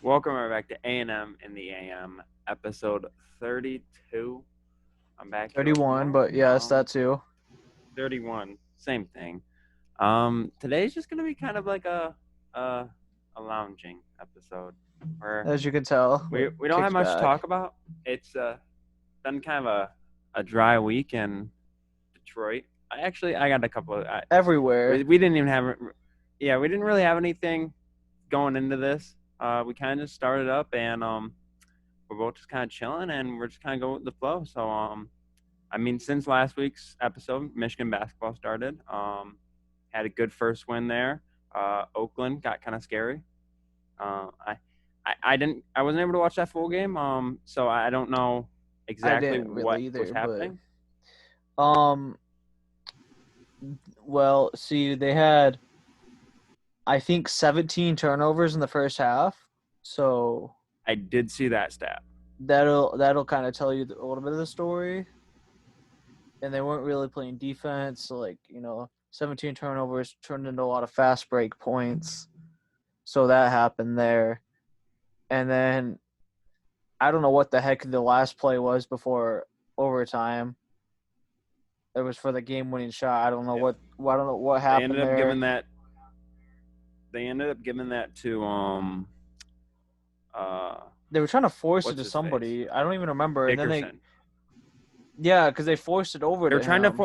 Welcome right back to A&M in the AM, episode 32. I'm back here with 31, Mark. but yes, that too. 31, same thing. Today's just gonna be kind of like a, a lounging episode where As you can tell, we don't have kicked much to back talk about. It's been kind of a dry week in Detroit. I got a couple of everywhere. we didn't even have we didn't really have anything going into this. We kind of just started up and we're both just kind of chilling and we're just kind of going with the flow. So I mean, since last week's episode, Michigan basketball started. Had a good first win there. Oakland got kind of scary. Uh, I, I wasn't able to watch that full game. So I don't know I exactly didn't what really was either, happening. but well, see, they had I think 17 turnovers in the first half, so I did see that stat. that'll kind of tell you a little bit of the story. And they weren't really playing defense, so 17 turnovers turned into a lot of fast break points. So that happened there. And then I don't know what the heck the last play was before overtime. It was for the game-winning shot. I don't know what They happened ended up there. giving that. They ended up giving that to They were trying to force it what's to his face? somebody. I don't even remember. And then Dickerson. because they forced it over They were to trying him.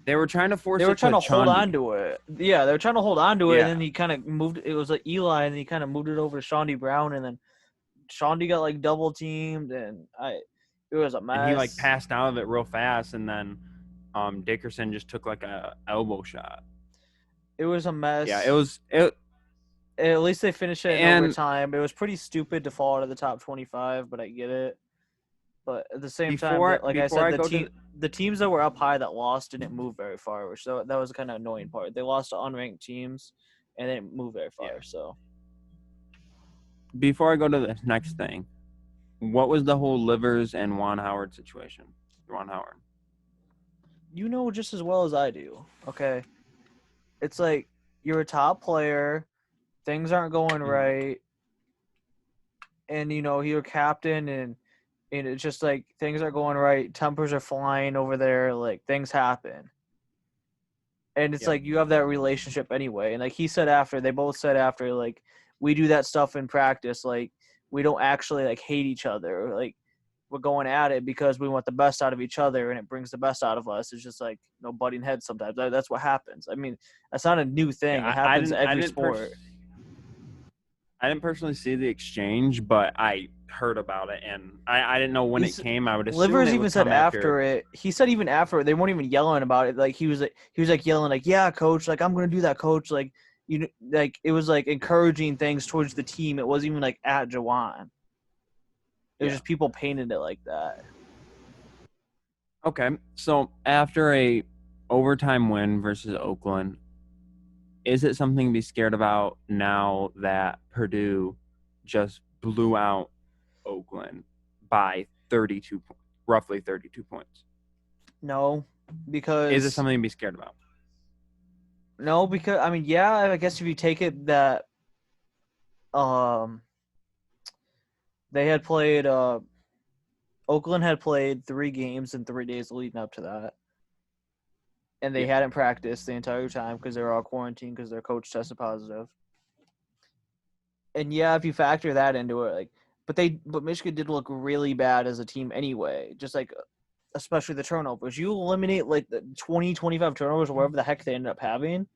they were trying to They force were it trying to to hold on Chandi. to it. Yeah, they were trying to hold on to it, and Yeah, then he kind of moved. It was like Eli, and he kind of moved it over to Shawnee Brown, and then Shawnee got like double teamed, and it was a and he like mess. passed out of it real fast, and then Dickerson just took like a elbow shot. It was a Yeah, mess. it was it, At least they finished it in and overtime. It was pretty stupid to fall out of the top 25, but I get it. But at the same time, like I before said, I go to the teams that were up high that lost didn't move very far, which that was kind of annoying part. They lost to unranked teams and they didn't move very yeah far. So before I go to the next thing, what was the whole Livers and Juan Howard situation? Juan Howard. you know just as well as I do. Okay, it's like you're a top player, things aren't going right, and you're captain and it's just like things are going right, tempers are flying over there, like things happen. And it's Yep. like you have that relationship anyway. And like they both said after, like, we do that stuff in practice. Like, we don't actually like hate each other. Like, we're going at it because we want the best out of each other, and it brings the best out of us. It's just like butting heads sometimes. That's what happens. I mean, that's not a new thing. It Yeah, happens in every sport. I didn't personally see the exchange, but I heard about it, and I didn't know when it came. I would assume Livers it even would said come after after. it. He said even after it, they weren't even yelling about it. Like he was like yelling like, "Yeah, coach! Like I'm gonna do that, coach!" Like like it was like encouraging things towards the team. It wasn't even like at Juwan. It was Yeah. just people painted it like that. Okay. So after a overtime win versus Oakland, is it something to be scared about now that Purdue just blew out Oakland by 32 roughly 32 points? No, Is it because something to be scared about? I mean, yeah, I guess if you take it that um they had played Oakland had played 3 games in 3 days leading up to that. And they Yeah. hadn't practiced the entire time because they were all quarantined because their coach tested positive. And yeah, if you factor that into it, like, but Michigan did look really bad as a team anyway. Just like, especially the turnovers. You eliminate like the 20, 25 turnovers or whatever the heck they ended up having.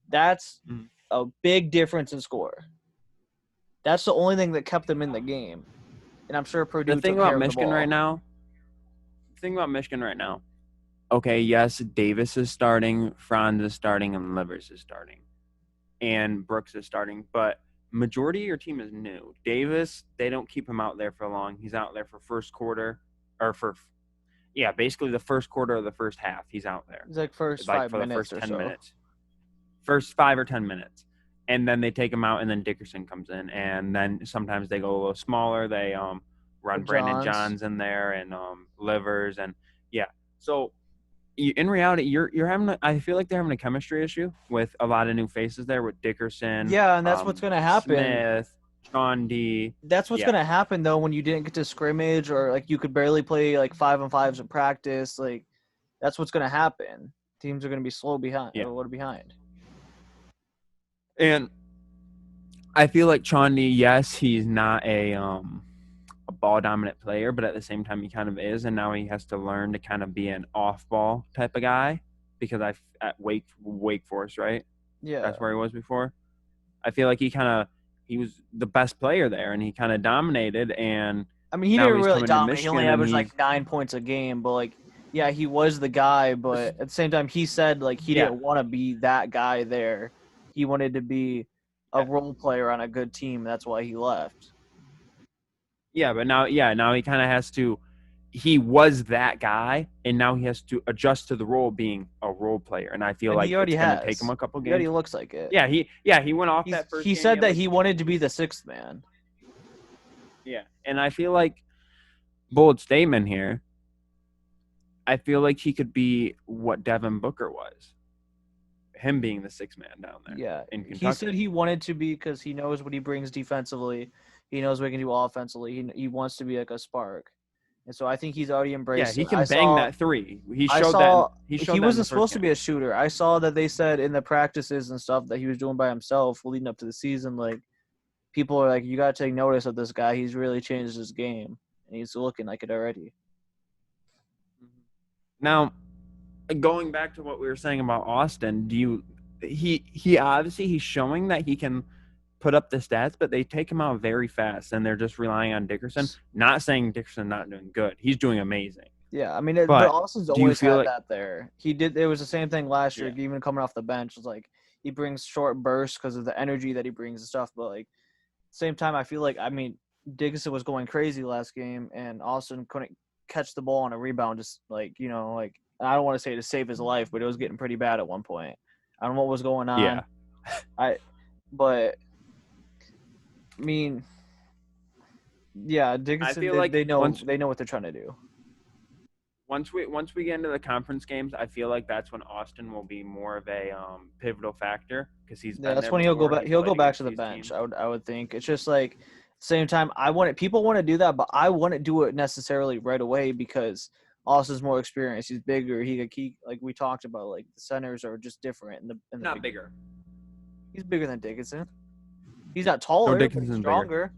That's Mhm. a big difference in score. That's the only thing that kept them in the game. And I'm sure The Purdue thing took about care of the Michigan right ball. now, the thing about Michigan right now, okay, yes, Davis is starting, Franz is starting, and Livers is starting, and Brooks is starting, but majority of your team is new. Davis, they don't keep him out there for long. He's out there for first quarter, or basically the first quarter of the first half. He's out there, It's like first like five for the minutes first or 10 so. minutes, first 5 or 10 minutes, and then they take him out, and then Dickerson comes in, and then sometimes they go a little smaller. They run With Brandon Johns. Johns in there and Livers, and yeah. So in reality, you're having. I feel like they're having a chemistry issue with a lot of new faces there with Dickerson, Yeah, and that's what's gonna happen. Smith. Sean D. That's what's Yeah, gonna happen though when you didn't get to scrimmage or like you could barely play like 5-on-5s in practice. Like that's what's gonna happen. Teams are gonna be slow behind or yeah. a little behind. And I feel like Chaundi, yes, he's not a ball dominant player, but at the same time he kind of is, and now he has to learn to kind of be an off ball type of guy because I at Wake Forest, right? Yeah. That's where he was before. I feel like he was the best player there, and he kind of dominated. And I mean, he now didn't he's really coming to dominate. He only Michigan, and averaged he's like 9 points a game, but like, yeah, he was the guy. But at the same time, he said like he yeah, didn't want to be that guy there. He wanted to be a yeah, role player on a good team. That's why he left. yeah. But now, yeah, now he kind of has to. He was that guy, and now he has to adjust to the role of being a role player. And I feel And he like already it's going to take him has. a couple He already games. looks like it. He went off that first He game. He said had that like he wanted to be the sixth man. yeah, and I feel like bold statement here. I feel like he could be what Devin Booker was, him being the sixth man down there Yeah, in he Kentucky. said he wanted to be because he knows what he brings defensively. He knows what he can do offensively. He wants to be like a spark, and so I think he's already Yeah, embraced he it. can bang that three. I saw He he showed that in the wasn't first supposed to game. be a shooter. I saw that they said in the practices and stuff that he was doing by himself leading up to the season. Like people are like, you got to take notice of this guy. He's really changed his game, and he's looking like it already. Now, going back to what we were saying about Austin, he obviously he's showing that he can put up the stats, but they take him out very fast, and they're just relying on Dickerson. Not saying Dickerson not doing good; he's doing amazing. Yeah, I mean, but But Austin's do you always feel had like that there. He did. It was the same thing last year, yeah, even coming off the bench. It's like he brings short bursts because of the energy that he brings and stuff. But like, same time, I feel like Dickinson was going crazy last game, and Austin couldn't catch the ball on a rebound. Just like like I don't want to say to save his life, but it was getting pretty bad at one point. I don't know what was going yeah? on. But I mean, yeah, I Dickinson. feel They, like they know they know what they're trying to do. once we get into the conference games, I feel like that's when Austin will be more of a pivotal factor because he's Yeah, been that's there when he'll go before. back. He's He'll played go back against to the these bench. teams. I would think it's just like same time. People want to do that, but I wouldn't do it necessarily right away because Austin's more experienced. He's bigger. He like we talked about. Like the centers are just different in the Not beginning. bigger. He's bigger than Dickinson. He's not No, taller, but he's Dickinson's bigger. stronger.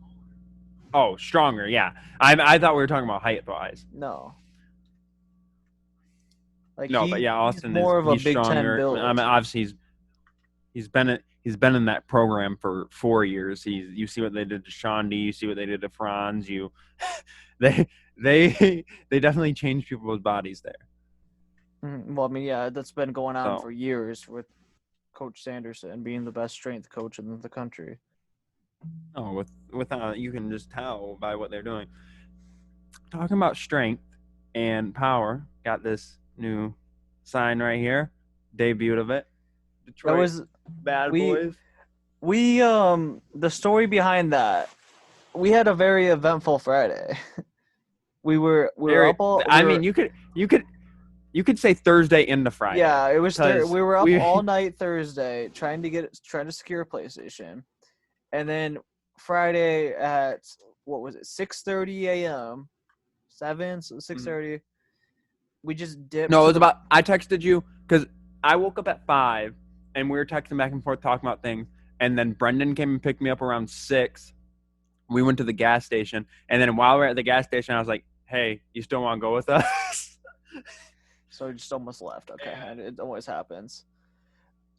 Oh, stronger. Yeah, I thought we were talking about height wise. No, like No, but yeah, he's Austin is more of a he's Big Ten stronger. I build. mean, obviously he's been in that program for 4 years. You see what they did to Shondi, you see what they did to Franz. They they definitely changed people's bodies there. Well, I mean, yeah, that's been going on So for years with Coach Sanderson being the best strength coach in the country. no, without you can just tell by what they're doing. Talking about strength and power, got this new sign right here. Debut of it. That Detroit was Bad we Boys. We the story behind that, we had a very eventful Friday. We were Very. up all I we mean, were you could say Thursday into Friday. yeah, it was because we were up all night Thursday trying to secure a PlayStation. And then Friday at what was it, 6:30 a.m. 7, so 6:30, we just dipped No, it to was the about. I texted you because I woke up at 5, and we were texting back and forth talking about things, and then Brendan came and picked me up around 6. We went to the gas station, and then while we were at the gas station, I was like, "Hey, you still want to go with us?" so we just almost left. Okay, and it always happens.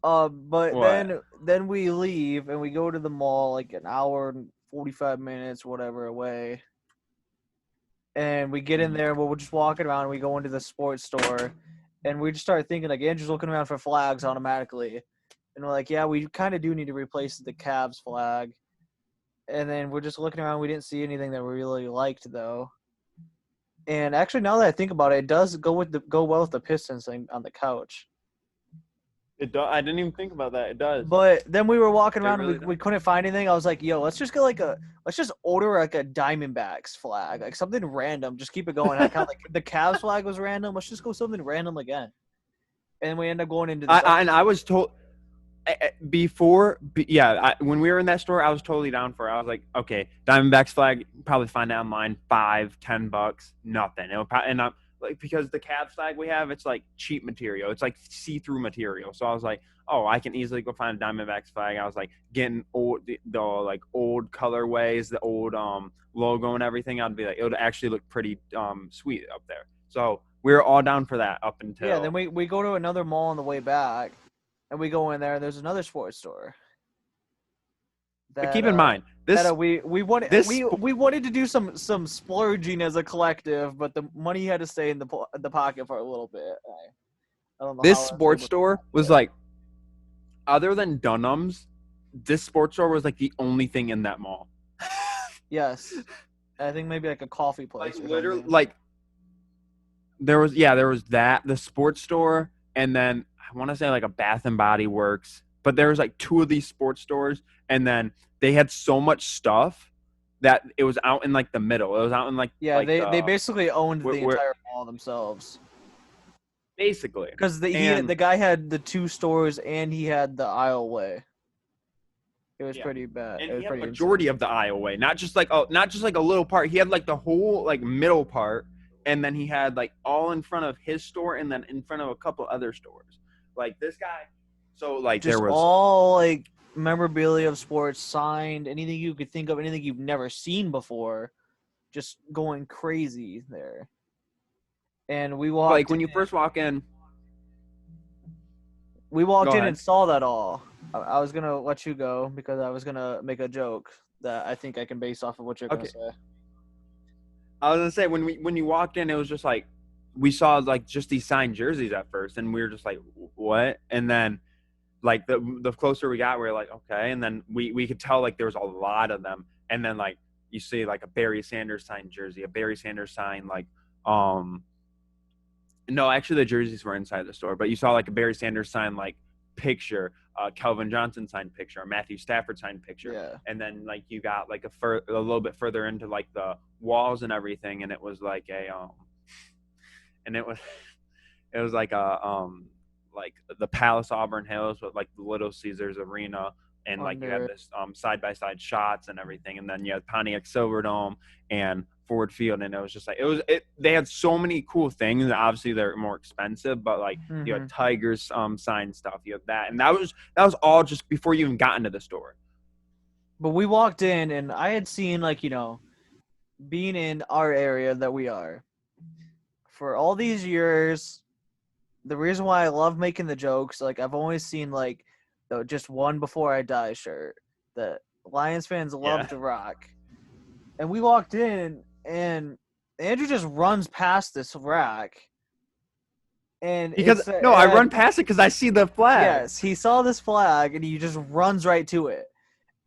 But What? then we leave and we go to the mall like an hour and 45 minutes, whatever away. And we get in there and we're just walking around and we go into the sports store and we just start thinking like Andrew's looking around for flags automatically. And we're like, yeah, we kind of do need to replace the Cavs flag. And then we're just looking around. We didn't see anything that we really liked though. And actually, now that I think about it, it does go well with the Pistons thing on the couch. It does. I didn't even think about that. It does. But then we were walking It around really and does. we couldn't find anything. I was like, yo, let's just order like a Diamondbacks flag, like something random. Just keep it going. I kind of like the Cavs flag was random. Let's just go something random again. And we end up going into this. And I was told. when we were in that store, I was totally down for it. I was like, okay, Diamondbacks flag, probably find it online, $5-10, nothing. And I'm like, because the Cavs flag we have, it's like cheap material, it's like see-through material. So I was like, oh, I can easily go find a Diamondbacks flag. I was like getting the like old colorways, the old logo and everything. I'd be like, it would actually look pretty sweet up there. So we were all down for that up Yeah, then until. we go to another mall on the way back, and we go in there, and there's another sports store But that keep in mind, this we wanted this we wanted to do some splurging as a collective, but the money had to stay in the pocket for a little bit. I don't know this how I was sports able to store do was it. like, other than Dunham's, this sports store was like the only thing in that mall. Yes, I think maybe like a coffee Like place or literally, something. like there was that, the sports store, and then I want to say like a Bath and Body Works, but there was like two of these sports stores, and then they had so much stuff that it was out in like the middle. It was out in Yeah, like they basically owned the where entire mall themselves basically, because and the guy had the two stores and he had the aisleway. It was yeah. pretty bad. And It he was had a pretty majority insane. of the aisleway, not just like a little part. He had like the whole like middle part, and then he had like all in front of his store, and then in front of a couple other stores. Like this guy, so like there Just was all like memorabilia of sports, signed, anything you could think of, anything you've never seen before, just going crazy there. And like when you first walk in. we Go walked in ahead. and saw that all. I was gonna let you go because I was gonna make a joke that I think I can base off of what you're gonna Okay, say. I was gonna say when you walked in, it was just like we saw like just these signed jerseys at first, and we were just like, what? And then like the closer we got, we were like, okay. And then we could tell like there was a lot of them. And then like you see like a Barry Sanders signed jersey, a Barry Sanders signed like um no, actually the jerseys were inside the store, but you saw like a Barry Sanders signed like picture, Calvin Johnson signed picture, a Matthew Stafford signed picture, Yeah. and then like you got like a little bit further into like the walls and everything, and it was like and it was like the Palace Auburn Hills with like the Little Caesars Arena, and like you had Under this side by side shots and everything, and then you had Pontiac Silverdome and Ford Field, and it was just like they had so many cool things. Obviously they're more expensive, but like you had Tigers signed stuff, you had that, and that was all just before you even got into the store. But we walked in and I had seen like, being in our area that we are for all these years, the reason why I love making the jokes, like I've always seen like the just one before I die shirt that Lions fans love Yeah. to rock. And we walked in and Andrew just runs past this rack and Because it's no, I had run past it because I see the flag. yes, he saw this flag and he just runs right to it.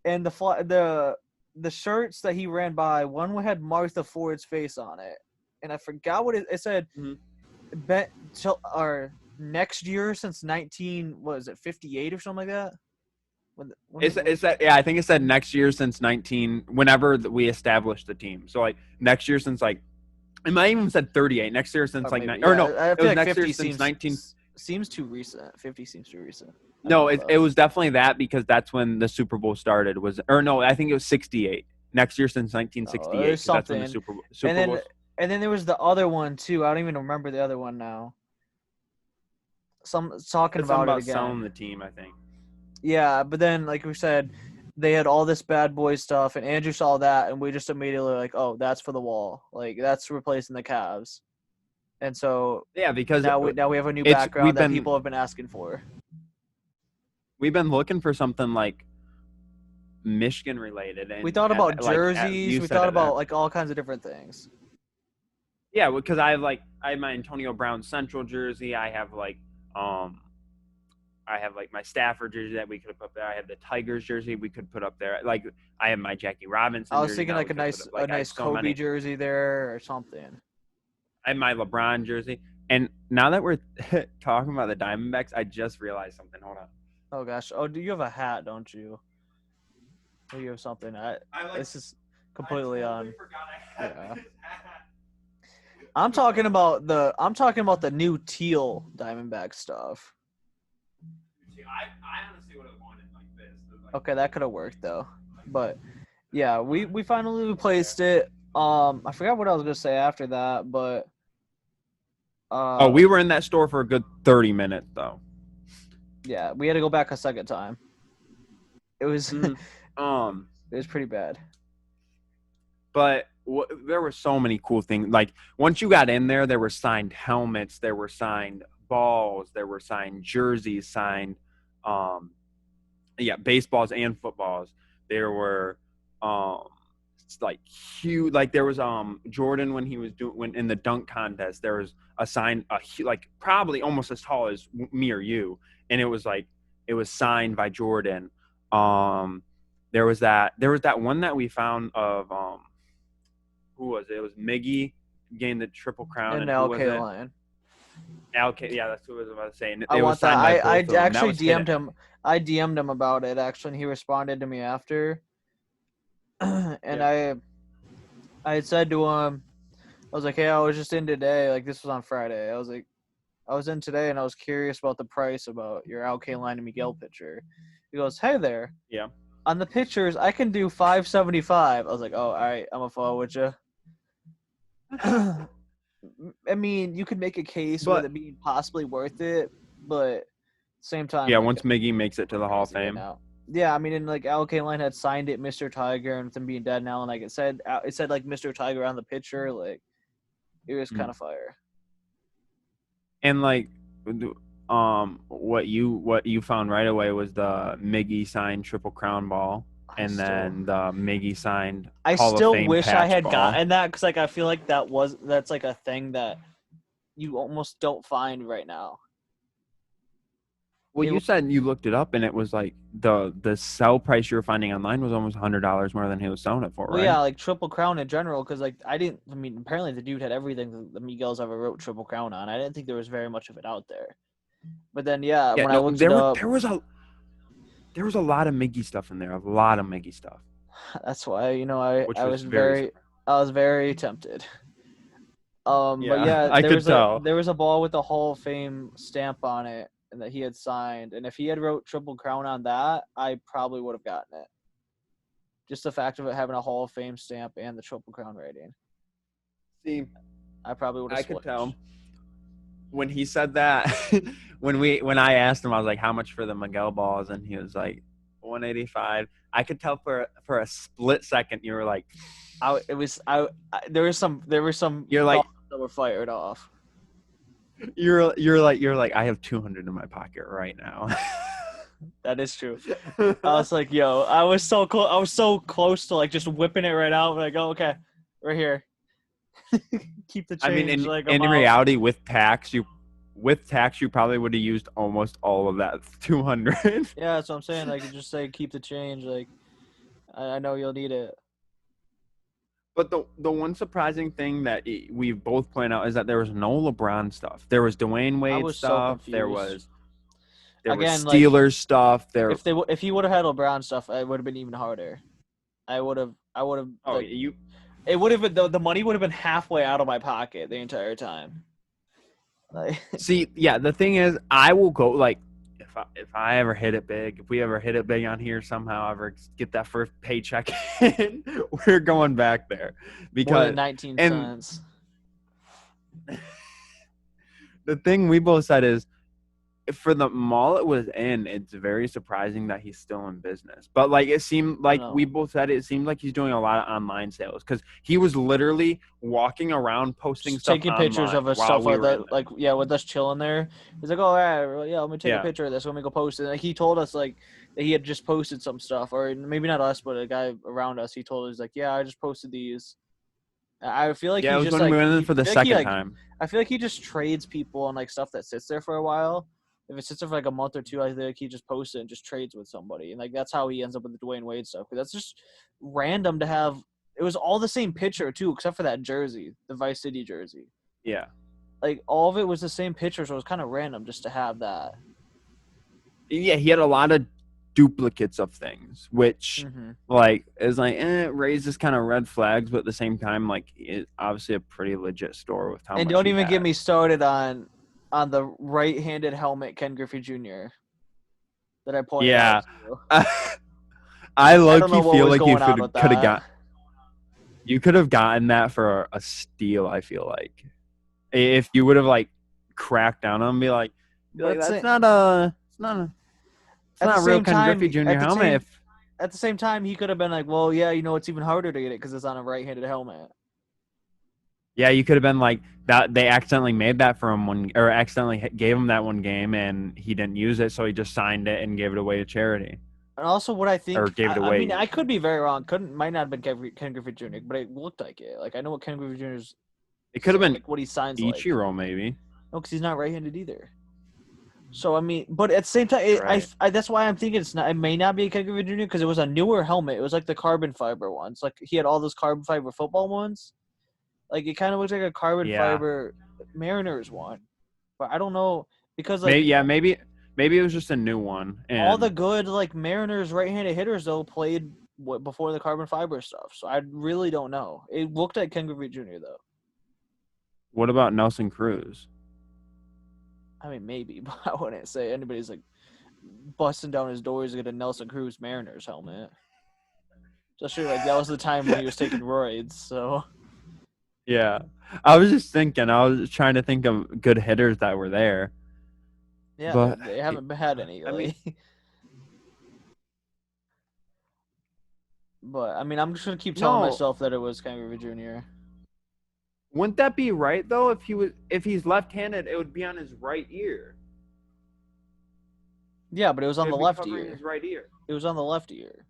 And the shirts that he ran by, one had Martha Ford's face on it, and I forgot what it said. Mhm. Bet or next year since 19 was it 58 or something like that. It's that yeah, I think it said next year since 19 whenever we established the team. So like next year since like it might even said 38. Next year since or like maybe or yeah. no, I it feel was like next year 50 since 19. seems too recent. 50 seems too recent. I don't No, know it though. was definitely that because that's when the Super Bowl started. Was or no, I think it was 68. Next year since Oh, 1968 there's because that's when the something. And Super then Bowl. and then there was the other one too. I don't even remember the other one now. Some talking It's something about it about selling again. the team, I think. Yeah, but then like we said, they had all this bad boy stuff, and Andrew saw that, and we just immediately like, oh, that's for the wall, like that's replacing the Cavs, and so Yeah, because now we have a new it's background that people have been asking for. we've been looking for something like Michigan related, We and thought about like jerseys, you we said thought it. about like all kinds of different things. Yeah, because I have my Antonio Brown Central jersey. Um I have like my Stafford jersey that we could put up there. I have the Tigers jersey we could put up there. Like I have my Jackie I Robinson was jersey thinking that like we could put up. Like I have so Kobe many. jersey there or something. I have my LeBron jersey. And now that we're talking about the Diamondbacks, I just realized something. Hold on. Oh gosh, oh, do you have a hat? Don't you? Or you have something? This is completely on. Forgot I had Yeah. this hat. I'm talking about the new teal Diamondback stuff. I honestly would Okay, that could have worked though. But yeah, we finally replaced it. I forgot what I was gonna say after that, but Oh, we were in that store for a good 30 minutes though. yeah, we had to go back a second time. It was Mm-hmm. it was pretty bad. But there were so many cool things. Like once you got in there were signed helmets, there were signed balls, there were signed jerseys, signed, um, yeah, baseballs and footballs. There were, um, like huge. Like there was Jordan when he was doing when in the dunk contest. There was a sign, like probably almost as tall as me or you, and it was like it was signed by Jordan. Um, there was that one that we found of who was it? It was Miggy gained the triple crown, And and who now was K it? Lion. Okay, yeah, that's what I was about to say. And I it was want that. signed by I both of them. That actually was DM'd hidden. him. I DM'd him about it actually, and he responded to me after. And Yeah. I had said to him, I was like, hey, I was just in today. Like this was on Friday. I was like, I was in today, and I was curious about the price about your Al Kaline and Miguel picture. He goes, hey there. Yeah. On the pictures, I can do 575. I was like, oh, all right, I'm gonna follow with you. I mean, you could make a case with But it being possibly worth it, but same time, yeah, like once Miggy makes it to the Hall of crazy right Fame. now. Yeah, I mean, and like Al Kaline had signed it, Mr. Tiger, and with him being dead now, and like it said like Mr. Tiger on the picture, like it was kind Mm. of fire. And like what you found right away was the Miggy signed Triple Crown ball, I and still, then the Miggy signed I Hall of still Fame wish I patch had ball. gotten that because like I feel like that's like a thing that you almost don't find right now. Well, It you was, said you looked it up, and it was like the sell price you were finding online was almost $100 more than he was selling it for, well, right? yeah, like Triple Crown in general, because like I didn't. I mean, apparently the dude had everything that Miguel's ever wrote Triple Crown on. I didn't think there was very much of it out there. But then, yeah, Yeah, when I no, looked it there was up, there was a there was a lot of Miggy stuff in there, a lot of Miggy stuff, that's why which was very surprising. I was very tempted. But Yeah, yeah, I could tell. there was a ball with a Hall of Fame stamp on it, and that he had signed. And if he had wrote Triple Crown on that, I probably would have gotten it. Just the fact of it having a Hall of Fame stamp and the Triple Crown rating, See, I probably would have I could switched. tell when he said that. When I asked him, I was like, "How much for the Miguel balls?" And he was like, 185. I could tell for a split second you were like, There were some you're like thoughts that were fired off. you're like I have 200 in my pocket right now. That is true. I was like, yo, I was so close. I was so close to like just whipping it right out. Like, oh, okay, right here. Keep the I mean, change. Like I'm in out. reality, with tax you probably would have used almost all of that 200. Yeah, that's what I'm saying. Like, just say keep the change. Like, I know you'll need it. But the one surprising thing that we both point out is that there was no LeBron stuff. There was Dwayne I Wade was so stuff. There confused. was there was Again, like Steelers stuff. There. if he would have had LeBron stuff, it would have been even harder. I would have Oh, like you. it would have been the money would have been halfway out of my pocket the entire time. Like, See, yeah. The thing is, I will go like if I ever hit it big, if we ever hit it big on here somehow, ever get that first paycheck in, we're going back there more than because 19 and cents. the thing we both said is for the mall it was in, it's very surprising that he's still in business. But like it seemed I like we know. both said it seemed like he's doing a lot of online sales because he was literally walking around posting Just stuff taking pictures of online his while stuff we like were that, in there. like yeah, with us chilling there. He's like, "Oh yeah, let me take a Yeah. picture of this. Let me go post it." Like he told us like that he had just posted some stuff, or maybe not us, but a guy around us. He told us like, "Yeah, I just posted these." I feel like Yeah, it he's was just when we like went in for the second time. I feel like he just trades people on like stuff that sits there for a while. If it sits there for like a month or two, I think he just posts it and just trades with somebody, and like that's how he ends up with the Dwayne Wade stuff. Because that's just random to have. It was all the same picture too, except for that jersey, the Vice City jersey. Yeah. Like all of it was the same picture, so it was kind of random just to have that. Yeah, he had a lot of duplicates of things, which Mm-hmm. like is like it raises kind of red flags, but at the same time, like it's obviously a pretty legit store with how And much don't he even get had. me started on the right-handed helmet Ken Griffey Jr. that I pointed out Yeah. to you. I I don't know low-key what feel was like you going on with could have that. got you could have gotten that for a steal. I feel like if you would have like cracked down on him, and be like But that's not a it's at the not a real same Ken time, Griffey Jr. helmet. If he could have been like, well, yeah, it's even harder to get it because it's on a right-handed helmet. yeah, you could have been like that. They accidentally made that for him or accidentally gave him that one game, and he didn't use it, so he just signed it and gave it away to charity, And also, what I or think, gave it I away. mean, I could be very wrong. Might not have been Ken Griffey Jr., but it looked like it. Like I know what Ken Griffey Jr.'s, It could have been like what he signs like. Ichiro, maybe. No, because he's not right-handed either. So I mean, but at the same time, Right. that's why I'm thinking it's not. It may not be a Ken Griffey Jr. because it was a newer helmet. It was like the carbon fiber ones. Like he had all those carbon fiber football ones. Like it kind of looks like a carbon Yeah. fiber Mariners one, but I don't know because like Maybe it was just a new one. And all the good like Mariners right-handed hitters though played before the carbon fiber stuff. So I really don't know. It looked like Ken Griffey Jr. though. what about Nelson Cruz? I mean, maybe, but I wouldn't say anybody's like busting down his doors to get a Nelson Cruz Mariners helmet. Especially like that was the time when he was taking roids. So Yeah, I was just thinking. I was trying to think of good hitters that were there. yeah, But they haven't had any. But I mean, I'm just gonna keep telling myself that it was Ken Griffey Jr. Wouldn't that be right though? If he's left-handed, it would be on his right ear. Yeah, but it was on the left ear. His right ear. It was on the left ear.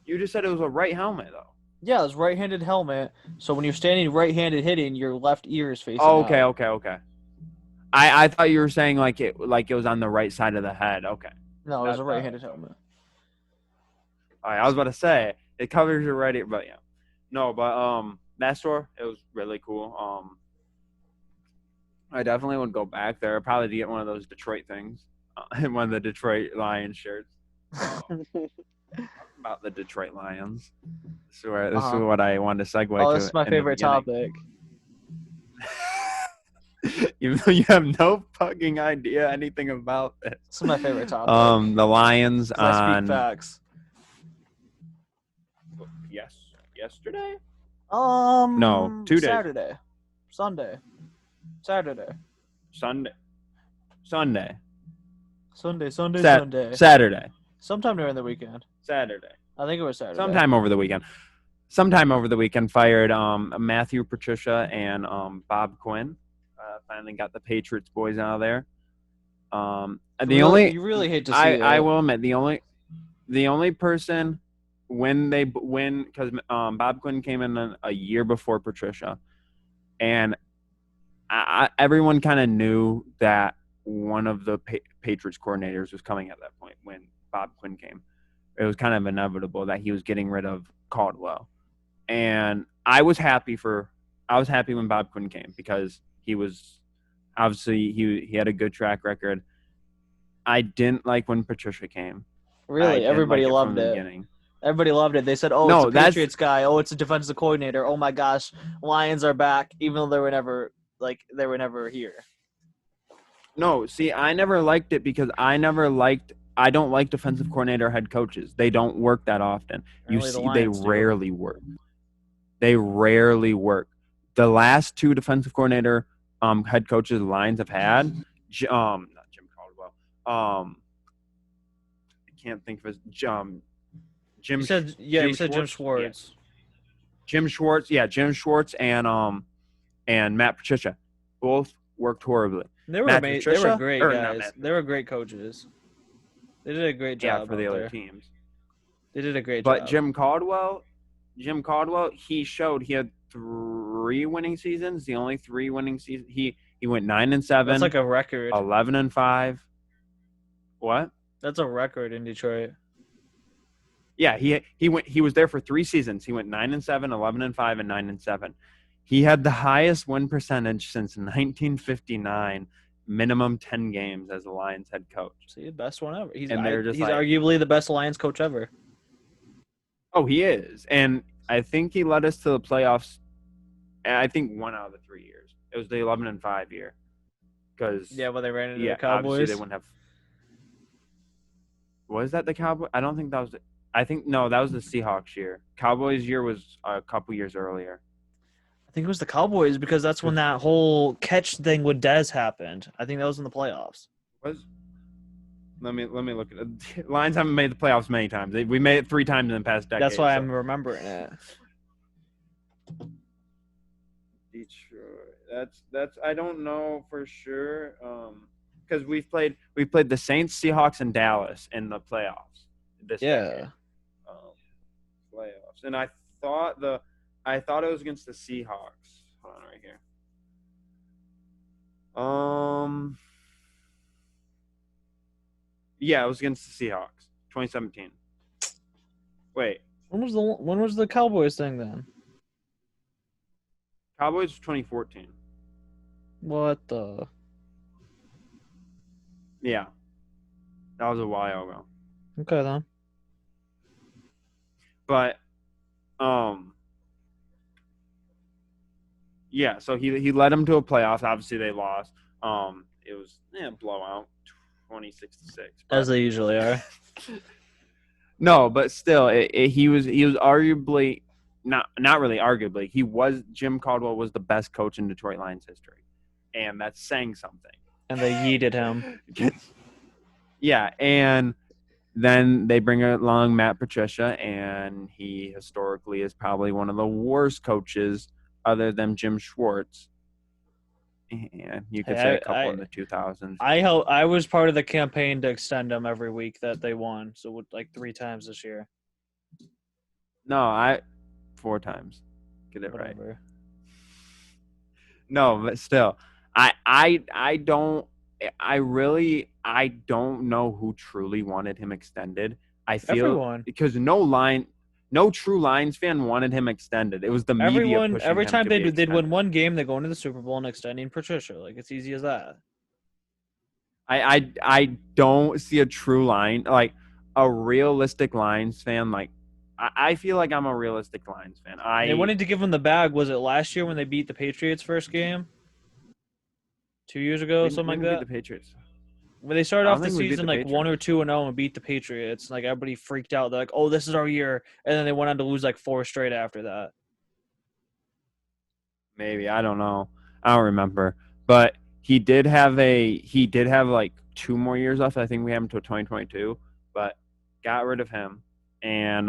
You just said it was a right helmet though. Yeah, it was right-handed helmet. So when you're standing right-handed hitting, your left ear is facing okay, out. okay. I thought you were saying like it was on the right side of the head. Okay. No, it was a right-handed helmet. All right, I was about to say it covers your right ear, but yeah, no, but that store it was really cool. I definitely would go back there. Probably to get one of those Detroit things, one of the Detroit Lions shirts. About the Detroit Lions. This is what I wanted to segue to. Oh, this is my favorite topic. Even though you have no fucking idea anything about this. This is my favorite topic. The Lions on. I speak facts. Yes, yesterday. No, 2 days. Saturday, Sunday, Saturday, Sunday. Sunday, Sunday. Saturday. Sometime during the weekend. Saturday. I think it was Saturday. Sometime over the weekend. Fired Matthew Patricia and Bob Quinn. Finally got the Patriots boys out of there. You really hate to see it. I will admit the only person when because Bob Quinn came in a year before Patricia, and everyone kind of knew that one of the Patriots coordinators was coming at that point when Bob Quinn came. It was kind of inevitable that he was getting rid of Caldwell, and I was happy when Bob Quinn came because he was obviously he had a good track record. I didn't like when Patricia came. Really, everybody loved it. Everybody loved it. They said, "Oh, it's a Patriots guy. Oh, it's a defensive coordinator. Oh my gosh, Lions are back," even though they were never here. No, see, I never liked it because I don't like defensive coordinator head coaches. They don't work that often. They rarely work. They rarely work. The last two defensive coordinator head coaches the Lions have had, not Jim Caldwell. I can't think of his Jim. You said Jim Schwartz. Jim Schwartz and Matt Patricia both worked horribly. They were great guys. They were great coaches. They did a great job for the other teams. They did a great job. But Jim Caldwell, he showed he had 3 winning seasons. The only 3 winning seasons. He went 9-7. That's like a record. 11-5. What? That's a record in Detroit. Yeah, he was there for 3 seasons. He went 9-7, 11-5, and 9-7. He had the highest win percentage since 1959, minimum 10 games as a Lions head coach. See, the best one ever. He's arguably the best Lions coach ever. Oh, he is. And I think he led us to the playoffs, I think 1 out of the 3 years. It was the 11-5 year. When they ran into the Cowboys. Obviously they wouldn't have. Was that the Cowboys? I don't think that was I think no, that was the Seahawks year. Cowboys year was a couple years earlier. I think it was the Cowboys because that's when that whole catch thing with Dez happened. I think that was in the playoffs. Was let me look at it. Lions haven't made the playoffs many times. We made it 3 times in the past That's decade. why So. I'm remembering it. Detroit. That's I don't know for sure. Because we played the Saints, Seahawks, and Dallas in the playoffs this decade. Yeah. Um, Playoffs, and I thought it was against the Seahawks. Hold on, right here. Yeah, it was against the Seahawks, 2017. Wait, When was the Cowboys thing then? Cowboys 2014. What the? Yeah, that was a while ago. Okay then. But yeah, so he led them to a playoffs. Obviously, they lost. It was blowout, 26-6. As But they usually are. no, but still, he was arguably not really arguably. Jim Caldwell was the best coach in Detroit Lions history, and that's saying something. And they yeeted him. Yeah, and then they bring along Matt Patricia, and he historically is probably one of the worst coaches other than Jim Schwartz. And you could say a couple in the 2000s. I was part of the campaign to extend them every week that they won, so like 3 times this year. No, 4 times. Get it Whatever. right. No, but still, I don't know who truly wanted him extended. I feel Everyone. because no true Lions fan wanted him extended. It was the media pushing Every him time to be they'd extended. win one game, they go into the Super Bowl and extending Patricia. Like it's easy as that. I don't see a true line like a realistic Lions fan. Like I feel like I'm a realistic Lions fan. They wanted to give him the bag. Was it last year when they beat the Patriots first game? 2 years ago, something like we beat that. the Patriots. When they started I off don't the think we beat season the like 1 or Patriots. 2-0 and beat the Patriots, like everybody freaked out. They're like, "Oh, this is our year," and then they went on to lose like 4 straight after that. Maybe I don't know. I don't remember. But he did have like 2 more years left. I think we have him until 2022. But got rid of him, and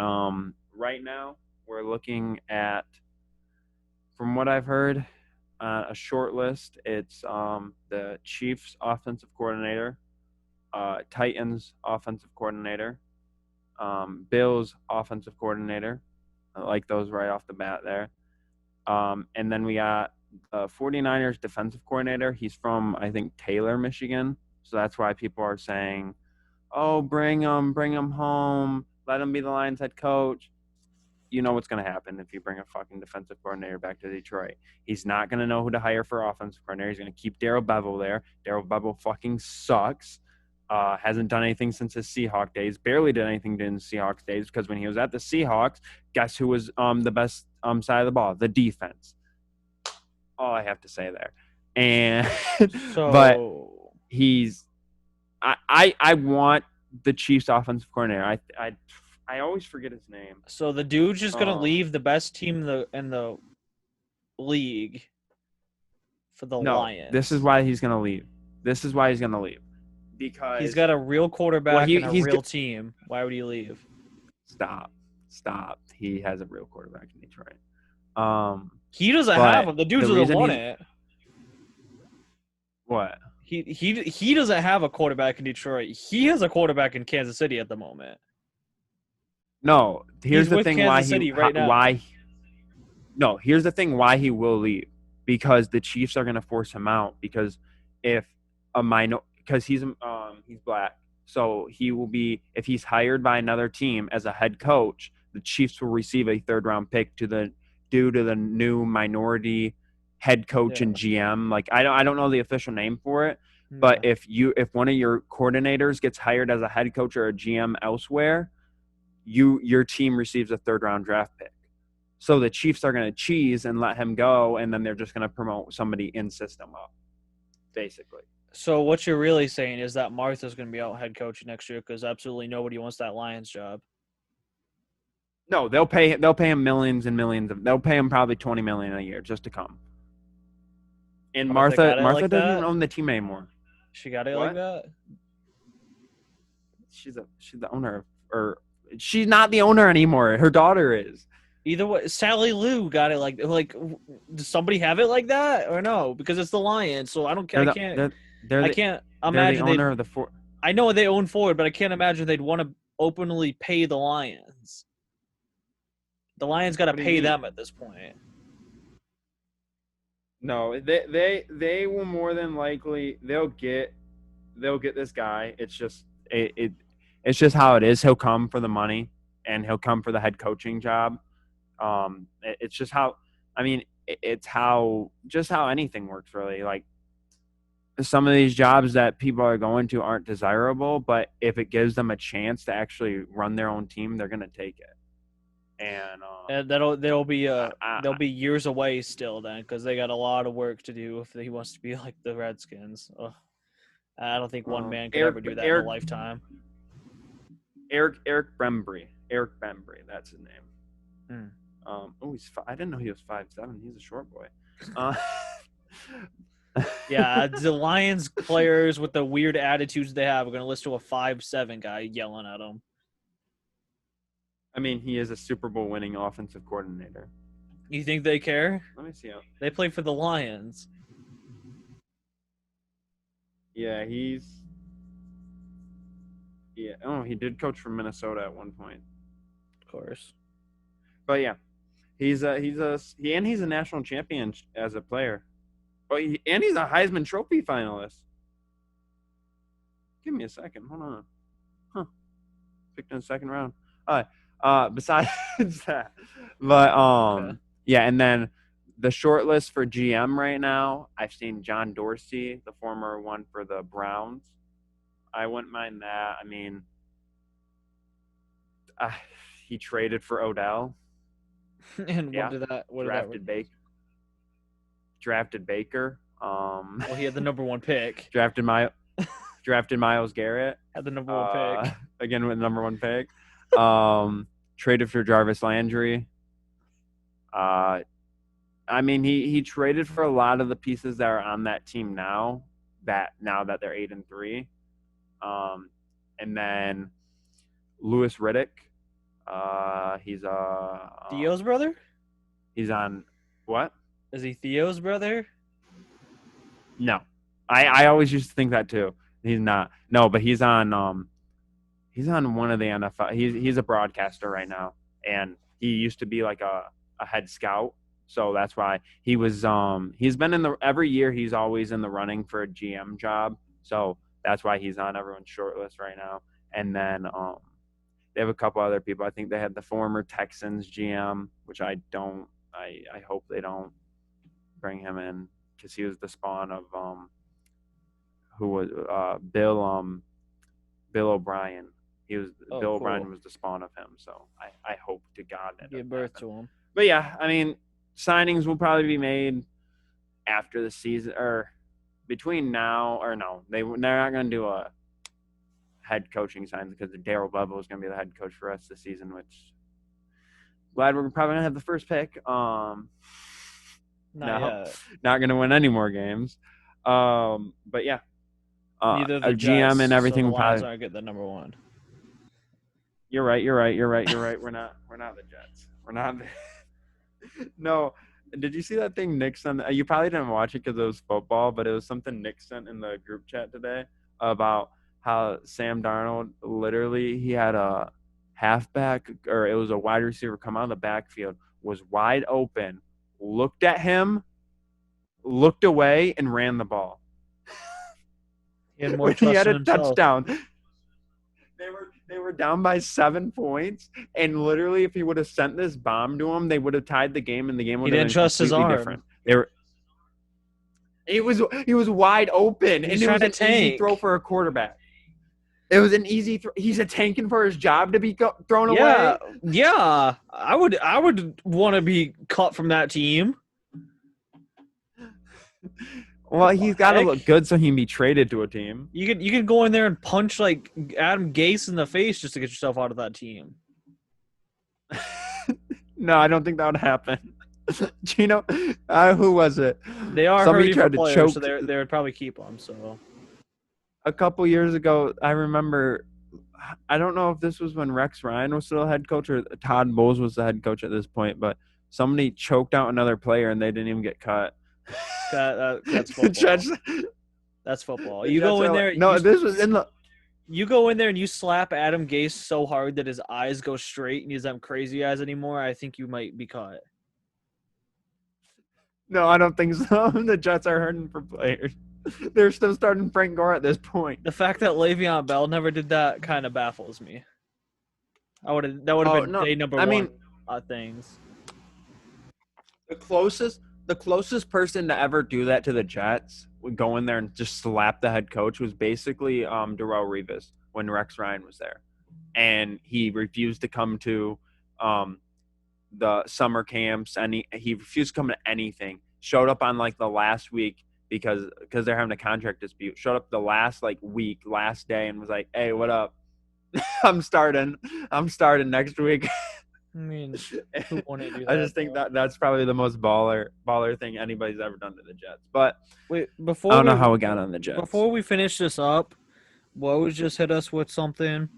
right now we're looking at, from what I've heard, a short list. It's the Chiefs offensive coordinator, Titans offensive coordinator, Bills offensive coordinator. I like those right off the bat there. And then we got the 49ers defensive coordinator. He's from, I think, Taylor, Michigan. So that's why people are saying, oh, bring him home. Let him be the Lions head coach. You know what's going to happen if you bring a fucking defensive coordinator back to Detroit. He's not going to know who to hire for offensive coordinator. He's going to keep Darrell Bevell there. Darrell Bevell fucking sucks. Hasn't done anything since his Seahawks days. Barely did anything in his Seahawks days because when he was at the Seahawks, guess who was the best side of the ball? The defense. All I have to say there. And but he's I want the Chiefs offensive coordinator. I always forget his name. So the dude's just gonna leave the best team in the league for the Lions. This is why he's gonna leave. Because he's got a real quarterback and a real team. Why would he leave? Stop. He has a real quarterback in Detroit. He doesn't have him. The dudes would have won it. What? He doesn't have a quarterback in Detroit. He has a quarterback in Kansas City at the moment. No, here's the thing why he will leave, because the Chiefs are going to force him out, because if because he's black, so he will be, if he's hired by another team as a head coach, the Chiefs will receive a 3rd round pick due to the new minority head coach and GM. Like I don't know the official name for it, but if one of your coordinators gets hired as a head coach or a GM elsewhere, your team receives a 3rd round draft pick. So the Chiefs are going to cheese and let him go, and then they're just going to promote somebody in system up, basically. So what you're really saying is that Martha's going to be out head coach next year, because absolutely nobody wants that Lions job. No, they'll pay him millions and millions of. They'll pay him probably 20 million a year just to come. And Oh, they got it Martha like doesn't even that? own the team anymore. She got it like What? that? She's the owner of, or she's not the owner anymore. Her daughter is. Either way, Sally Lou got it like. Does somebody have it like that or no? Because it's the Lions, so I don't. They're I the can't. they're they're I the can't they're the imagine they'd. owner of the four. I know they own Ford, but I can't imagine they'd want to openly pay the Lions. The Lions got to What do you pay mean? them at this point. No, they will more than likely they'll get this guy. It's just how it is. He'll come for the money and he'll come for the head coaching job. It's just how I mean it's how just how anything works really. Like some of these jobs that people are going to aren't desirable, but if it gives them a chance to actually run their own team, they're gonna take it. And And they'll I, be years away still then because they got a lot of work to do if he wants to be like the Redskins. Ugh. I don't think one man could ever do that in a lifetime. Eric Bembry, that's his name. Hmm. I didn't know he was 5'7". He's a short boy. Yeah, the Lions players with the weird attitudes they have are going to listen to a 5'7" guy yelling at them. I mean, he is a Super Bowl winning offensive coordinator. You think they care? Let me see. They play for the Lions. Yeah, oh, he did coach for Minnesota at one point. Of course. But yeah, he's a national champion as a player. But he's a Heisman Trophy finalist. Give me a second. Hold on. Huh. Picked in the second round. Besides that, but Okay. yeah, and then the short list for GM right now, I've seen John Dorsey, the former one for the Browns. I wouldn't mind that. I mean, he traded for Odell. And Yeah, what drafted Baker. Drafted Baker. Well, he had the number one pick. drafted Myles Garrett. Had the number one pick. Again with the number one pick. Traded for Jarvis Landry. I mean, he traded for a lot of the pieces that are on that team now that they're 8-3. And then Louis Riddick. He's Theo's brother? He's on what? Is he Theo's brother? No. I always used to think that too. He's not. No, but he's on one of the NFL. He's a broadcaster right now, and he used to be like a head scout. So that's why he was. He's been every year. He's always in the running for a GM job. So that's why he's on everyone's short list right now. And then they have a couple other people. I think they had the former Texans GM, which I hope they don't bring him in because he was the spawn of who was Bill O'Brien. Bill O'Brien was the spawn of him. So I hope to God that give birth to him. But yeah, I mean, signings will probably be made after the season or between now or no. They're not going to do a head coaching signs because Darrell Bevell is going to be the head coach for the rest of the season, which glad we're probably going to have the first pick. Not going to win any more games. But yeah. Neither the Jets, GM and everything so the will Lions probably aren't getting the number one. You're right. We're not the Jets. We're not. No. Did you see that thing Nick sent? You probably didn't watch it because it was football, but it was something Nick sent in the group chat today about how Sam Darnold literally he had a halfback or it was a wide receiver come out of the backfield, was wide open, looked at him, looked away, and ran the ball. He had more trust he had in a himself. touchdown. They were down by 7 points, and literally, if he would have sent this bomb to him, they would have tied the game, and the game would have been completely different. He was wide open, and it was an easy throw for a quarterback. It was an easy throw. He's a tanking for his job to be thrown away. Yeah. I would want to be cut from that team. Well, he's got to look good so he can be traded to a team. You can go in there and punch like Adam Gase in the face just to get yourself out of that team. No, I don't think that would happen. Gino, who was it? They are Somebody hurting for tried to players, so choke they would probably keep them. So a couple years ago. I remember. I don't know if this was when Rex Ryan was still head coach or Todd Bowles was the head coach at this point, but somebody choked out another player and they didn't even get cut. that's The football. Jets, That's football. the You Jets go are in like, there, no, this was in the. you go in there and you slap Adam Gase so hard that his eyes go straight and he doesn't have crazy eyes anymore. I think you might be caught. No, I don't think so. The Jets are hurting for players. They're still starting Frank Gore at this point. The fact that Le'Veon Bell never did that kind of baffles me. That would have Oh been no, day number I one mean things. the closest person to ever do that to the Jets would go in there and just slap the head coach was basically Darrelle Revis when Rex Ryan was there, and he refused to come to um, the summer camps and he refused to come to anything. Showed up on like the last week because they're having a contract dispute. Showed up the last like week, last day, and was like, "Hey, what up? I'm starting. I'm starting next week." I mean, who wouldn't do I that? just think Though? that's probably the most baller thing anybody's ever done to the Jets. But Wait, I don't know how we got on the Jets. before we finish this up, Woes just hit us with something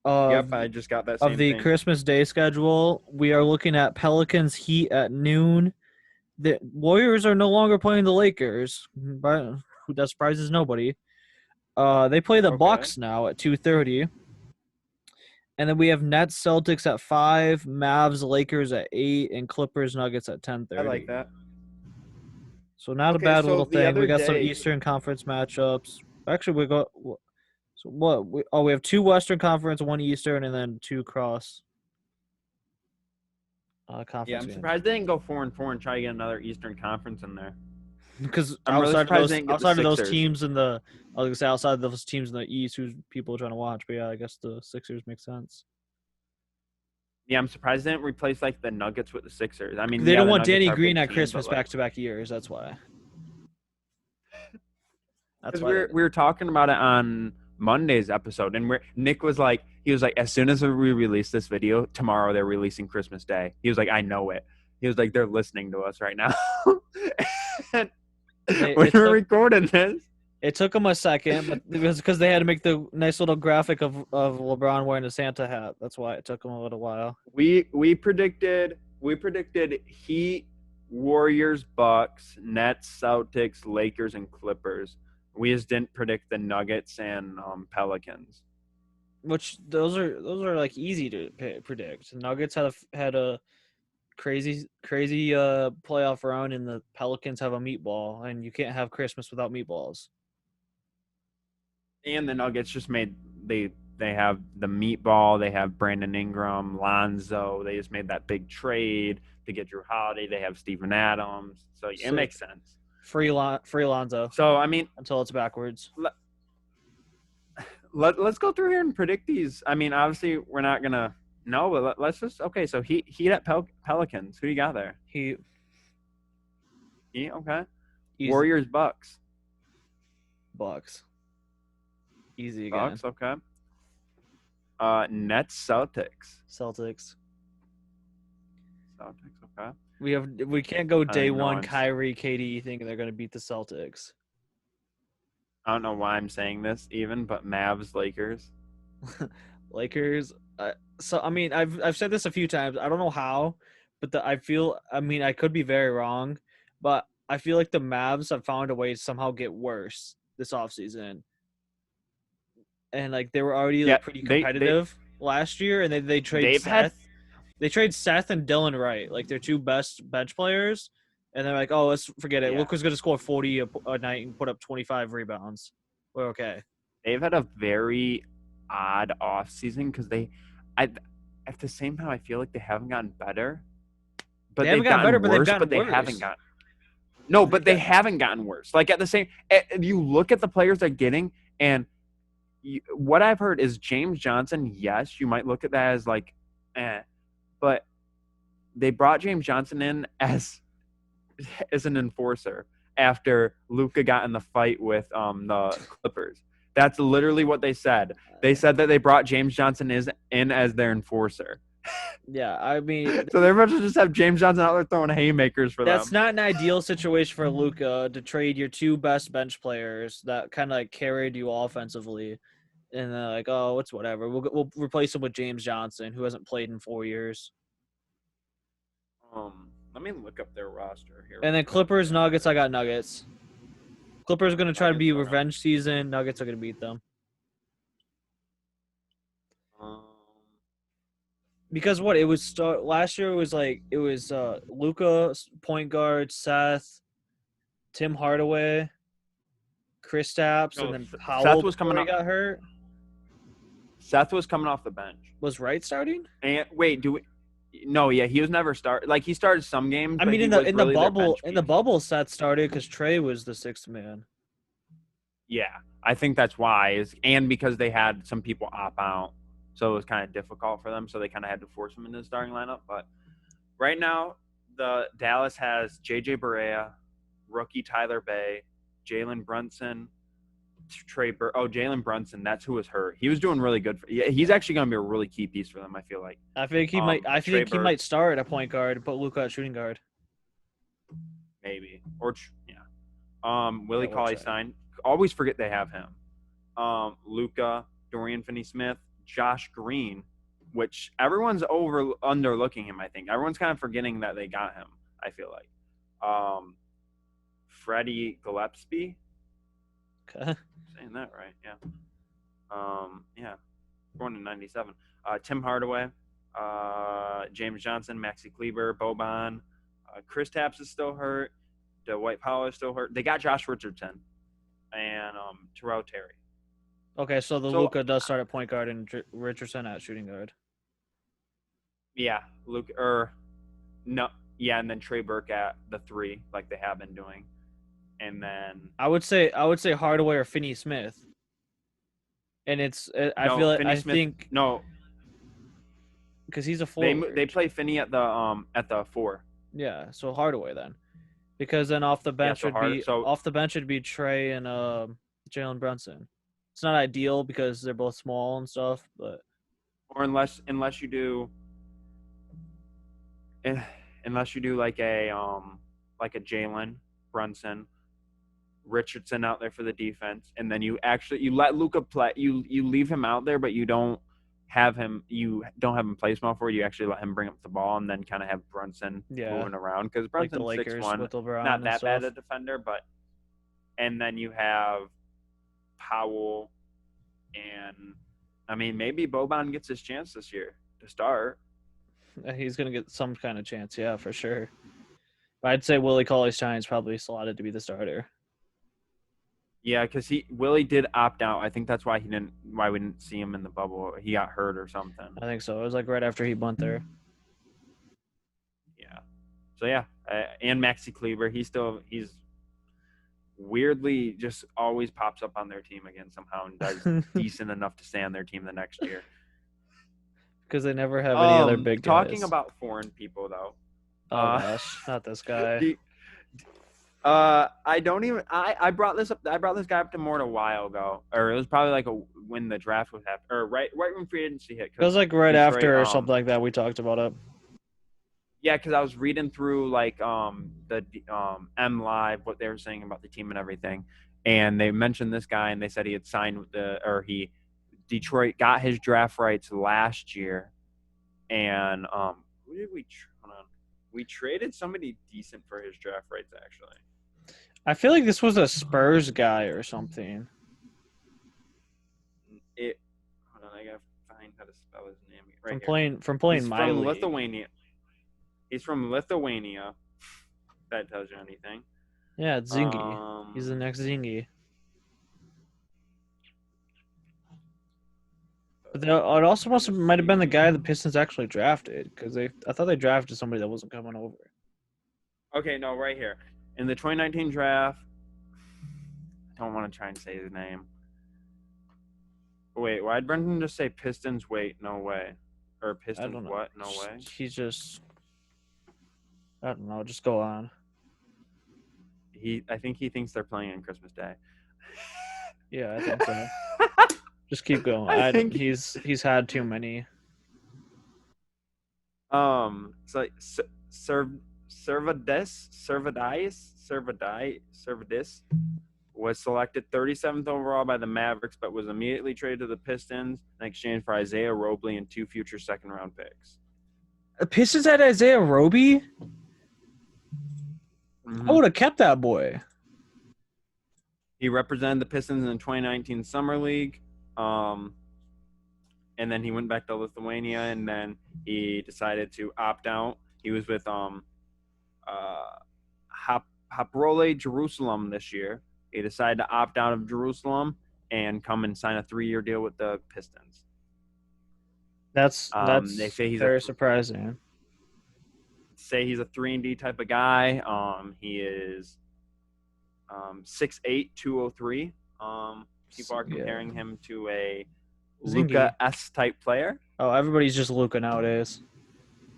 Yep, of I just got that of same the thing. Christmas Day schedule. We are looking at Pelicans Heat at noon. The Warriors are no longer playing the Lakers, but that surprises nobody. They play the Okay, Bucks now at 2:30. And then we have Nets Celtics at 5, Mavs Lakers at 8, and Clippers Nuggets at I like 10:30. that. So not a Okay, bad so little the thing. We other got some day, Eastern Conference matchups. Actually, we got so what? We have 2 Western Conference, 1 Eastern, and then 2 cross yeah, conference I'm games. surprised they didn't go 4-4 and try to get another Eastern Conference in there. Because I'm really surprised they didn't get the outside of those Sixers. teams in the I was gonna say outside of those teams in the East, who's people are trying to watch. But yeah, I guess the Sixers make sense. Yeah, I'm surprised they didn't replace like the Nuggets with the Sixers. I mean, They yeah, don't the want Nuggets Danny are a Green big at team, but Christmas like back-to-back years. That's why. That's because why we they were, we were talking about it on Monday's episode, and Nick was like, he was like, as soon as we release this video tomorrow, they're releasing Christmas Day. He was like, I know it. He was like, they're listening to us right now. And they when we're recording this, it took them a second, but it was because they had to make the nice little graphic of LeBron wearing a Santa hat. That's why it took them a little while. we predicted Heat, Warriors, Bucks, Nets, Celtics, Lakers, and Clippers. We just didn't predict the Nuggets and Pelicans. Which those are like easy to predict. The Nuggets had a crazy playoff run, and the Pelicans have a meatball, and you can't have Christmas without meatballs. And the Nuggets just made they have the meatball, they have Brandon Ingram, Lonzo, they just made that big trade to get Drew Holiday, they have Steven Adams. So it So makes sense. free Lonzo So I mean, until it's backwards. let's go through here and predict these. I mean, obviously we're not gonna know, but let's just okay. So Heat at Pelicans. Who you got there? He Heat, okay. easy Warriors Bucks. Bucks. Easy again. Bucks, okay. Nets Celtics. Celtics. Celtics, okay. We can't go day know one I'm Kyrie, KD thinking they're gonna beat the Celtics. I don't know why I'm saying this even, but Mavs Lakers. Lakers. So I mean, I've said this a few times. I don't know how, but I feel. I mean, I could be very wrong, but I feel like the Mavs have found a way to somehow get worse this offseason. And like they were already Yeah, like pretty competitive last year, and they trade they've had Seth. They trade Seth and Dylan Wright, like their 2 best bench players, and they're like, oh, let's forget it. yeah, Luka's gonna score 40 a night and put up 25 rebounds. We're okay. they've had a very odd off season because I at the same time I feel like they haven't gotten better, but They haven't they've gotten better, gotten but they've worse. gotten But they worse. haven't gotten no, but they haven't gotten worse. Like at the same, you look at the players they're getting, and what I've heard is James Johnson. Yes, you might look at that as like, but they brought James Johnson in as an enforcer after Luka got in the fight with the Clippers. That's literally what they said. They said that they brought James Johnson in as their enforcer. Yeah, I mean, So they're about to just have James Johnson out there throwing haymakers for that's them. not an ideal situation for Luka to trade your two best bench players that kind of like carried you offensively, and they're like, oh, it's whatever. We'll replace him with James Johnson, who hasn't played in 4 years. Let me look up their roster here And real then quick. Clippers, Nuggets. I got Nuggets. Clippers are gonna try to Nuggets. be Okay. revenge season. Nuggets are gonna beat them Um, because what it was last year was like it was Luka point guard, Seth, Tim Hardaway, Kristaps, and no, then Seth Powell was before coming he up. got hurt. Seth was coming off the bench. Was Wright starting? And wait, do we? No, yeah, he was never start. Like he started some games, I but mean, he was really their bench in piece. the bubble, Seth started because Trey was the sixth man. Yeah, I think that's why and because they had some people opt out, so it was kind of difficult for them. So they kind of had to force him into the starting lineup. But right now, the Dallas has J.J. Barea, rookie Tyler Bay, Jalen Brunson, Jalen Brunson. That's who was hurt. He was doing really good. He's actually going to be a really key piece for them. I feel like. I think he might. I Trey think he Burke, might start at point guard, but Luka at shooting guard. maybe or yeah. Yeah, Willie we'll Cauley check. Stein. Always forget they have him. Luca, Dorian Finney-Smith, Josh Green, which everyone's underlooking him. I think everyone's kind of forgetting that they got him. I feel like. Freddie Gillespie. Okay. Saying that right? Yeah. Yeah. Born in '97. Tim Hardaway, James Johnson, Maxi Kleber, Boban. Kristaps is still hurt. Dwight Powell is still hurt. They got Josh Richardson and Terrell Terry. Okay, so the Luka does start at point guard and Richardson at shooting guard. Yeah, and then Trey Burke at the 3, like they have been doing, and then I would say Hardaway or Finney Smith, and I think no, because he's a forward. they play Finney at the 4. Yeah, so Hardaway then, because then off the bench it'd be Trey and Jalen Brunson. It's not ideal because they're both small and stuff, but or unless you do like a Jalen Brunson, Richardson out there for the defense, and then you let Luka play. You leave him out there, but you don't have him play small forward. You actually let him bring up the ball, and then kind of have Brunson moving around because Brunson's like the Lakers 6'1", with LeBron not that stuff. bad a defender, but and then you have Powell, and I mean maybe Boban gets his chance this year to start. He's gonna get some kind of chance, yeah, for sure. But I'd say Willie Cauley-Stein is probably slotted to be the starter. Yeah, because Willie did opt out. I think that's why we didn't see him in the bubble. He got hurt or something. I think so. It was like right after he went there. Yeah. So yeah, and Maxi Kleber, he's weirdly just always pops up on their team again somehow and does decent enough to stay on their team the next year. Because they never have any other big guys. Talking about foreign people though. Oh gosh, not this guy. I brought this guy up to MORT a while ago, or it was probably like when the draft was happening, or right when free agency hit. It was like right after or something like that. We talked about it. Yeah, because I was reading through like the M Live, what they were saying about the team and everything, and they mentioned this guy, and they said he had signed with Detroit got his draft rights last year, and who did we? Hold on, we traded somebody decent for his draft rights actually. I feel like this was a Spurs guy or something. Hold on, I gotta find how to spell his name. Right from playing He's my from league. Lithuania. He's from Lithuania. If that tells you anything. Yeah, it's Zingy. He's the next Zingy. But it also might have been the guy the Pistons actually drafted because I thought they drafted somebody that wasn't coming over. Okay, no, right here. In the 2019 draft, I don't want to try and say his name. Wait, why did Brendan just say Pistons? Wait, no way. Or Pistons what? No way. He's just, I don't know. Just go on. I think he thinks they're playing on Christmas Day. Yeah, I think so. Just keep going. He's had too many. So Serv Servadis was selected 37th overall by the Mavericks, but was immediately traded to the Pistons in exchange for Isaiah Robley and 2 future second-round picks. The Pistons had Isaiah Roby. I would have kept that boy. He represented the Pistons in the 2019 Summer League. And then he went back to Lithuania, and then he decided to opt out. He was with Hapoel Jerusalem this year. He decided to opt out of Jerusalem and come and sign a 3-year deal with the Pistons. That's they say he's very surprising. Say he's a 3-and-D type of guy. He is 6'8", 203. People are comparing him to a Luka S type player. Oh, everybody's just Luka nowadays.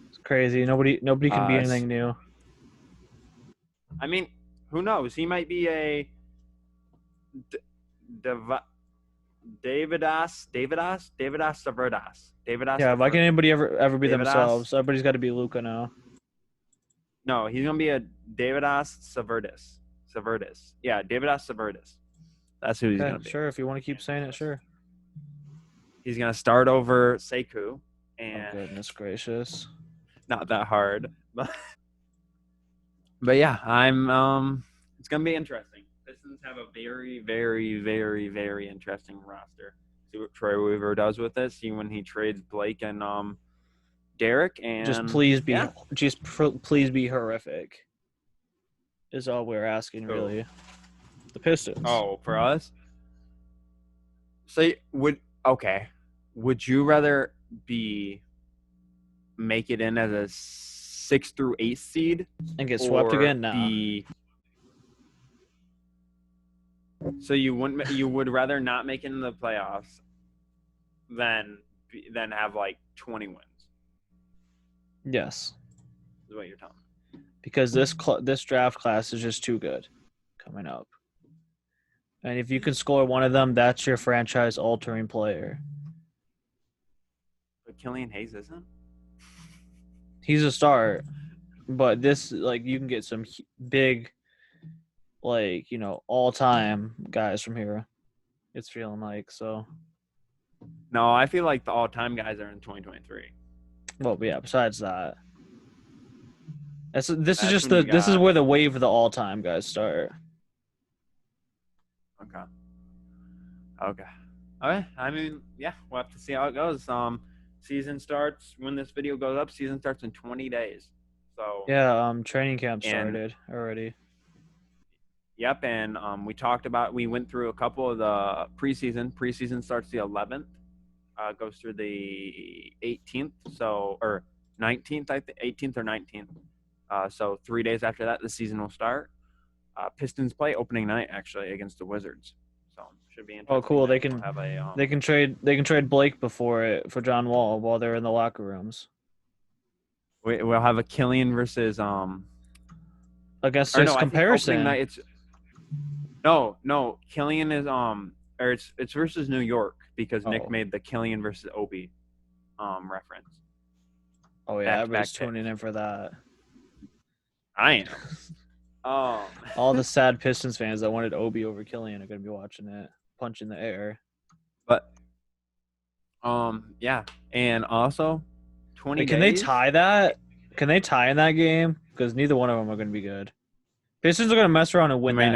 It's crazy. Nobody can be anything new. I mean, who knows? He might be a Davidas Saverdas. Yeah, why can't anybody ever be themselves? Everybody's got to be Luka now. No, he's gonna be a Davidas Saverdis. Yeah, Davidas Saverdis. That's who he's gonna be. Sure, if you want to keep saying it, sure. He's gonna start over Sekou. And oh, goodness gracious. Not that hard, but yeah, I'm it's gonna be interesting. Pistons have a very, very, very, very interesting roster. See what Troy Weaver does with this. See when he trades Blake and Derek, and just please be horrific. Is all we're asking, really. The Pistons. Oh, for us. So would you rather make it in as a 6 through 8 seed and get swept again? Now. So you would rather not make it in the playoffs than have like 20 wins. Yes. Is what you're telling me. Because this draft class is just too good coming up. And if you can score one of them, that's your franchise-altering player. But Killian Hayes isn't? He's a star. But this, you can get some big, all-time guys from here. It's feeling like, so. No, I feel like the all-time guys are in 2023. Well, yeah, besides that. This is where the wave of the all-time guys start. Okay. I mean, yeah, we'll have to see how it goes. Season starts when this video goes up. Season starts in 20 days. So yeah, training camp started already. Yep, and we went through a couple of the preseason. Preseason starts the 11th, goes through the 18th, or 19th, I think, 18th or 19th. So 3 days after that, the season will start. Pistons play opening night actually against the Wizards, so should be interesting. Oh, cool! They can trade Blake for John Wall while they're in the locker rooms. We'll have a Killian versus against this comparison. Opening night, no, Killian is or it's versus New York because Nick made the Killian versus Obi reference. Oh yeah, everybody's tuning in for that. I am. All the sad Pistons fans that wanted Obi over Killian are gonna be watching it, punch in the air. But yeah, and also 20 days. Can they tie that? Can they tie in that game? Because neither one of them are gonna be good. Pistons are gonna mess around and win that.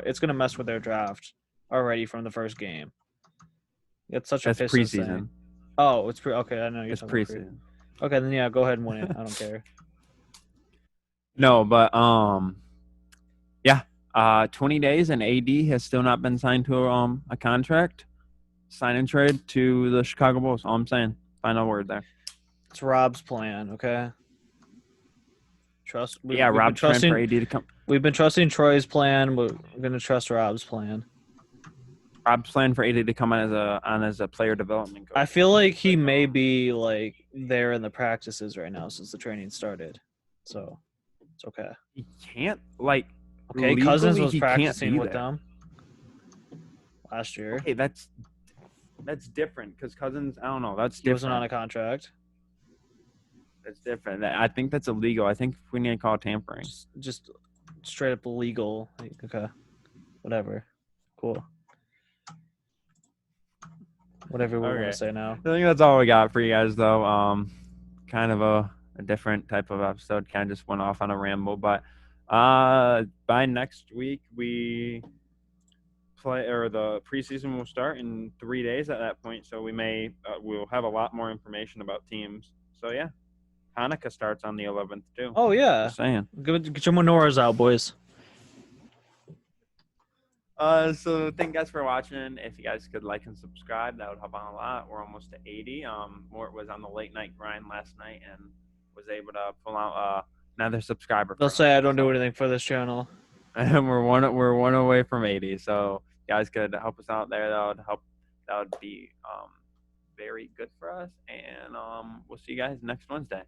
It's gonna mess with their draft already from the first game. It's such a Pistons preseason thing. Oh, it's okay. I know you're talking preseason. Okay, then yeah, go ahead and win it. I don't care. No, but yeah, 20 days and AD has still not been signed to a contract. Sign and trade to the Chicago Bulls. All I'm saying. Final word there. It's Rob's plan, okay? Rob's plan for AD to come. We've been trusting Troy's plan. We're gonna trust Rob's plan. Rob's plan for AD to come on as a player development coach. I feel like he may be there in the practices right now since the training started. So it's okay. He can't okay, Cousins was practicing with them last year. Okay, that's different because Cousins, I don't know, that's different. He wasn't on a contract. That's different. I think that's illegal. I think we need to call it tampering. Just straight up illegal. Like, okay, whatever. Cool. Whatever we want to Okay. say now. I think that's all we got for you guys, though. Kind of a different type of episode. Kind of just went off on a ramble, but by next week we play, or the preseason will start in 3 days at that point. So we'll have a lot more information about teams. So yeah, Hanukkah starts on the 11th too. Oh yeah, Just saying. get your menorahs out, boys. So thank you guys for watching. If you guys could like and subscribe, that would help out a lot. We're almost to 80. Mort was on the late night grind last night and was able to pull out another subscriber. They'll say I don't do anything for this channel. And we're one away from 80. So you guys could help us out there. That would be very good for us. And we'll see you guys next Wednesday.